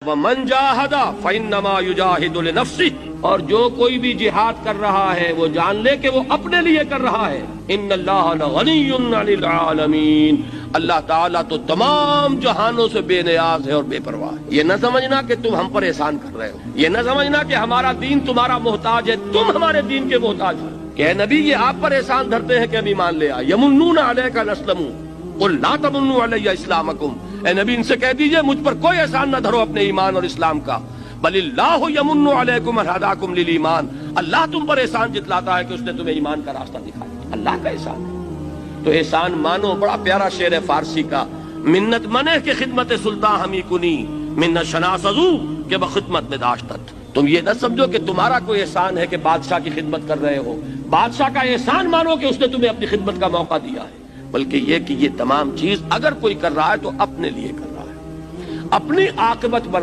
وَمَنْ جَاهَدَ فَإِنَّمَا يُجَاهِدُ لِنَفْسِهِ، اور جو کوئی بھی جہاد کر رہا ہے وہ جان لے کہ وہ اپنے لیے کر رہا ہے۔ إِنَّ اللَّهَ لَغَنِيٌّ عَنِ الْعَالَمِينَ، اللہ تعالیٰ تو تمام جہانوں سے بے نیاز ہے اور بے پرواہ ہے۔ یہ نہ سمجھنا کہ تم ہم پر احسان کر رہے ہو، یہ نہ سمجھنا کہ ہمارا دین تمہارا محتاج ہے، تم ہمارے دین کے محتاج ہو۔ کہ نبی یہ آپ پر احسان دھرتے ہیں کہ اب ایمان لے آئے۔ يَمُنُّونَ عَلَيْكَ أَنْ أَسْلَمُوا قُلْ لَا تَمُنُّوا عَلَيَّ إِسْلَامَكُمْ، اے نبی ان سے کہہ دیجئے مجھ پر کوئی احسان نہ دھرو اپنے ایمان اور اسلام کا۔ بل اللہ یمن علیکم ان ہداکم للایمان، اللہ تم پر احسان جتلاتا ہے کہ اس نے تمہیں ایمان کا راستہ دکھایا، اللہ کا احسان ہے۔ تو احسان مانو، بڑا پیارا شعر ہے فارسی کا، منت منہ کے خدمت سلطان ہمی کنی منت شناسزو کہ بخدمت میں داشتت۔ تم یہ نہ سمجھو کہ تمہارا کوئی احسان ہے کہ بادشاہ کی خدمت کر رہے ہو، بادشاہ کا احسان مانو کہ اس نے تمہیں اپنی خدمت کا موقع دیا ہے، بلکہ یہ کہ یہ تمام چیز اگر کوئی کر رہا ہے تو اپنے لیے کر رہا ہے، اپنی عاقبت بنا